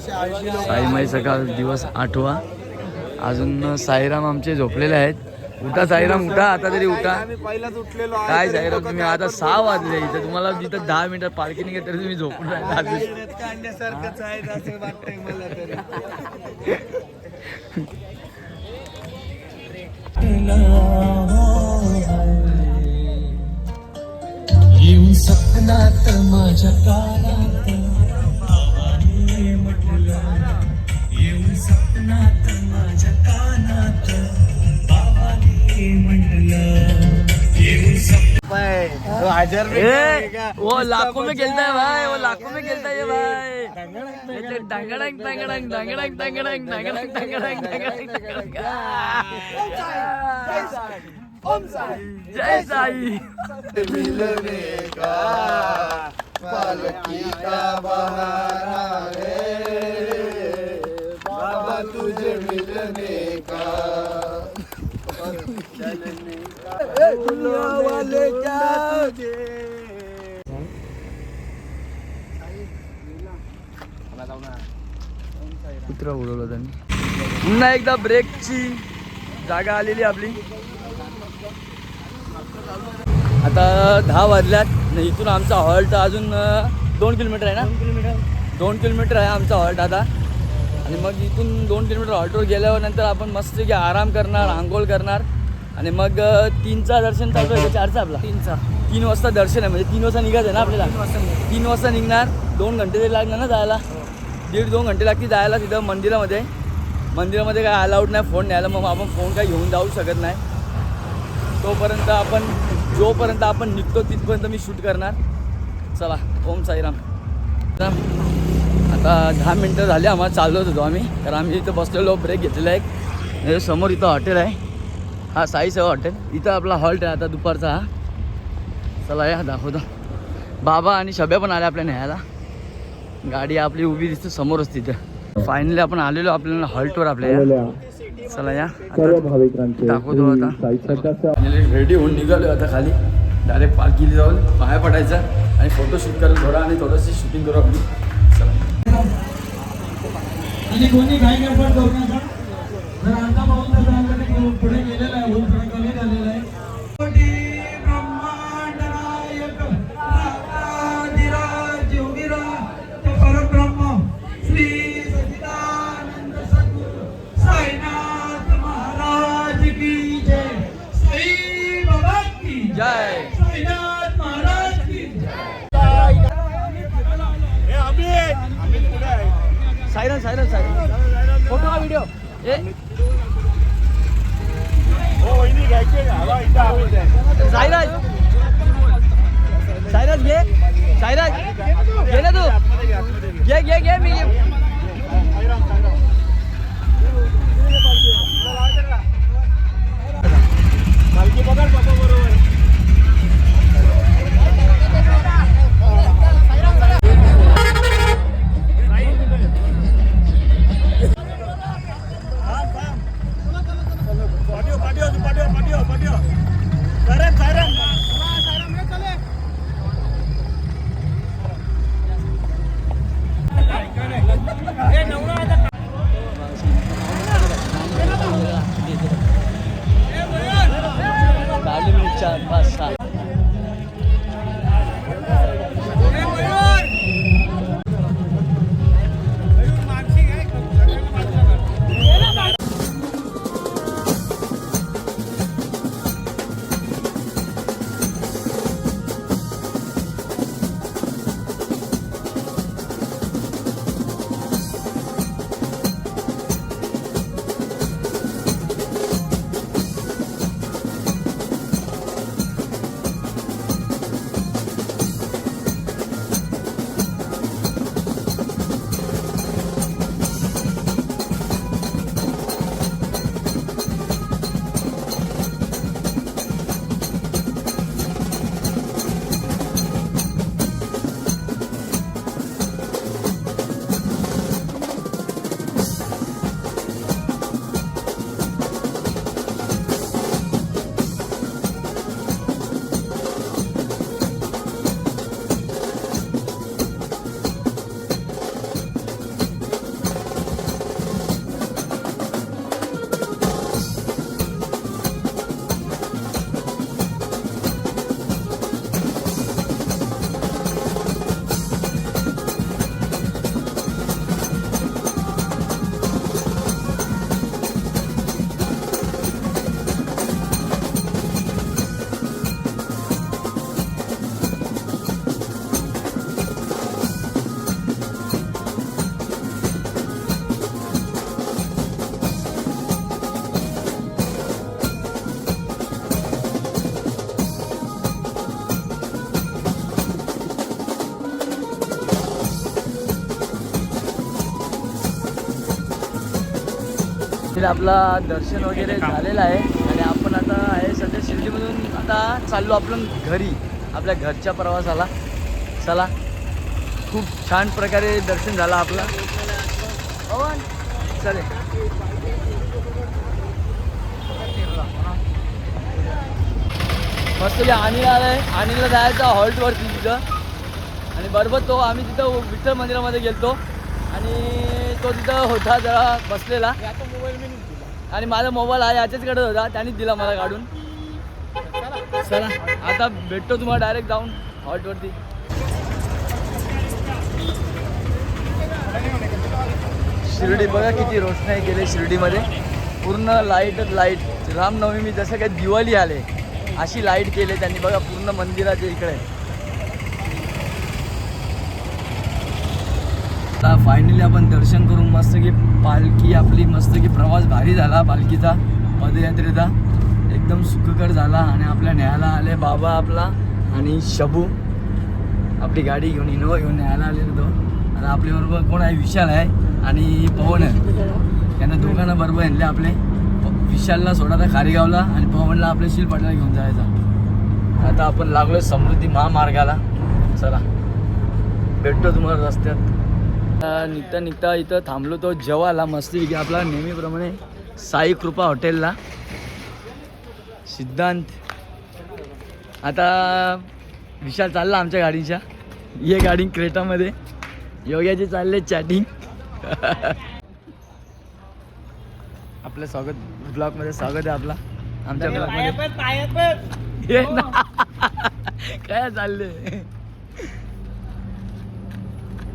साईमाई सकाळ दिवस 8वा. अजून साईराम आमचे झोपलेले आहेत. उठा साईराम उठा, आता तरी उठा. काय साईराम तुम्ही आता 6 वाजले इथे, तुम्हाला जिथं 10 मिनिटात पालखी निघेल तरी तुम्ही झोपून राहिला. येऊन सपनात माझ्या कानात बाबाने म्हटलं, येऊन सपनात माझ्या कानात बाबाने म्हटलं, येऊन वो लाखों में खेलता है भाई, वो लाखों में खेलता है भाई. डंगडंग डंगडंग डंगडंग डंगडंग डंगडंग डंगडंग डंगडंग. ओम साई जय साई. मिलने का पालकी का बहाना है बाबा, तुझे मिलने का चलने का वाले क्या कुत्रा उडवलं त्यांनी. पुन्हा एकदा ब्रेकची जागा आलेली आपली. आता 10 वाजल्यात. इथून आमचा हॉल्ट अजून 2 किलोमीटर आहे ना. 2 किलोमीटर आहे आमचा हॉल्ट आता. आणि मग इथून 2 किलोमीटर हॉल्टवर गेल्यावर नंतर आपण मस्त की आराम करणार, आंघोळ करणार. आणि मग 3चा दर्शन चालू आहे. 4चा आपला 3 वाजता दर्शन आहे. म्हणजे 3 वाजता निघायचं आहे ना आपल्याला. 3 वाजता निघणार. 2 घंटे तरी लागणार ना जायला. 1.5-2 घंटे लागतील जायला तिथं मंदिरामध्ये. मंदिरामध्ये काय अलाउड नाही फोन न्यायला. मग आपण फोन काय घेऊन जाऊ शकत नाही. तोपर्यंत आपण जोपर्यंत आपण निघतो तिथपर्यंत मी शूट करणार. चला ओम साईराम. आता 10 मिनटं झाले आम्हाला चालवत होतो आम्ही. तर आम्ही इथं बसलेलो, ब्रेक घेतलेला आहे. समोर इथं हॉटेल आहे. हा साईसेवा हॉटेल. इथं आपला हॉल्ट आहे आता दुपारचा हा. चला या दाखवतो. बाबा आणि शब्या पण आल्या आपल्या न्यायला. गाडी आपली उभी दिसते समोरच तिथं. फायनली आपण आलेलो आपल्याला हॉल्टवर आपल्या. चला या दाखवतो आता. रेडी होऊन निघालो आता खाली. डायरेक्ट पालखीला जाऊन पाया पडायचं आणि फोटो शूट करत थोडा आणि थोडंशी शूटिंग करू आपली. चला. आणि कोणी घाई गडबड करू नका. जर आता पाहून तर पुढे गेलेला आहे, ऊन थोडं कमी झालेलं आहे. ब्रह्मांड नायक राधिराज योगीरा ते परब्रह्म श्री सच्चिदानंद सद्गुरु साईनाथ महाराज की जय. साई बाबा की जय. साईनाथ महाराज की जय. सायरन सायरन सायरन फोटो का व्हिडिओ. सायराज सायराज घे. सायराज घे ना तू. घे घे घे मी घे. आपला दर्शन वगैरे झालेलं आहे आणि आपण आता आहे सध्या शिर्डीमधून आता चाललो आपण घरी आपल्या घरच्या प्रवासाला. चला, खूप छान प्रकारे दर्शन झालं आपलं. चालेल. मस्त अनिल आलाय. अनिलला जायचं हॉल्टवरती तिथं आणि बरोबर तो आम्ही तिथं विठ्ठल मंदिरामध्ये गेलतो आणि तो तिथं होता जरा बसलेला आणि माझा मोबाईल आहे याच्याचकडे होता, त्यानेच दिला मला काढून. चला आता भेटतो तुम्हाला डायरेक्ट जाऊन हॉल्टवरती. शिर्डी बघा किती रोषणाई केली शिर्डीमध्ये. पूर्ण लाईटच लाईट. रामनवमी जसं काही दिवाळी आले अशी लाईट केली त्यांनी बघा पूर्ण मंदिराच्या इकडे. आता फायनली आपण दर्शन करून मस्त की पालखी आपली मस्त की प्रवास भारी झाला पालखीचा पदयात्रेचा एकदम सुखकर झाला आणि आपल्या न्यायला आले बाबा आपला आणि शबू आपली गाडी घेऊन इनोवा घेऊन न्यायला आलेला तो. आणि आपल्याबरोबर कोण आहे विशाल आहे आणि पवन आहे. त्यांना दोघांना बरोबर आणले आपले. विशालला सोडायचा खारीगावला आणि पवनला आपल्या शिलपाट्याला घेऊन जायचा. आता आपण लागलो समृद्धी महामार्गाला. चला भेटतो तुम्हाला रस्त्यात. निघता इथं थांबलो तो जेवायला मस्तपैकी आपला नेहमीप्रमाणे साई कृपा हॉटेलला. सिद्धांत आता विशाल चालला आमच्या गाडीच्या. ये गाडी क्रेटामध्ये. योग्याचे चालले चॅटिंग. आपलं स्वागत ब्लॉगमध्ये स्वागत आहे आपला आमच्या ब्लॉगमध्ये. ये ना काय चालले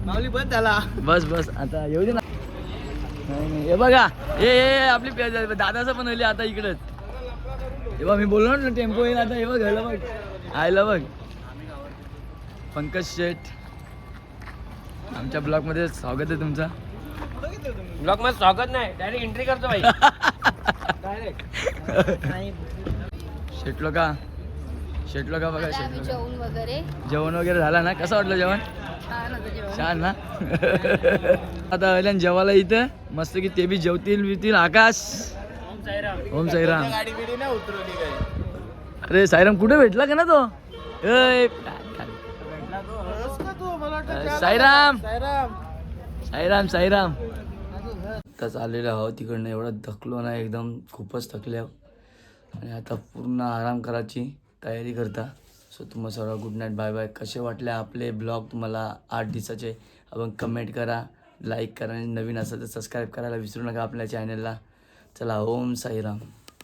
माऊली बंद झाला. बस बस आता येऊ दे ना. नाही हे बघा हे आपली दादाचं पण आली आता इकडेच. हे बघ मी बोललो ना टेम्पो येईल आता. हे बघ घायला बघ आयला बघ पंकज शेठ. आमच्या ब्लॉगमध्ये स्वागत आहे तुमचं. ब्लॉग मध्ये स्वागत नाही, डायरेक्ट एंट्री करतो भाई. शेटलो का बघा शेटलो जेवण वगैरे झाला ना. कसं वाटलं जेवण? छान ना. आता आल्यान जेवायला इथं मस्त की ते बी जेवतील आकाश. ओम साईराम. गाडी बिडी नाही उतरवली काय. अरे साईराम कुठे भेटला का ना तो? साईराम साईराम साईराम. आता चाललेलं आहो तिकडनं. एवढं थकलो ना एकदम खूपच थकले आणि आता पूर्ण आराम करायची तयारी करता. सो तुम्हाला सर्व गुड नाईट बाय बाय. कसे वाटले आपले ब्लॉग तुम्हाला 8 दिवसाचे आपण कमेंट करा, लाईक करा आणि नवीन असेल तर सबस्क्राईब करायला विसरू नका आपल्या चॅनलला. चला ओम साईराम.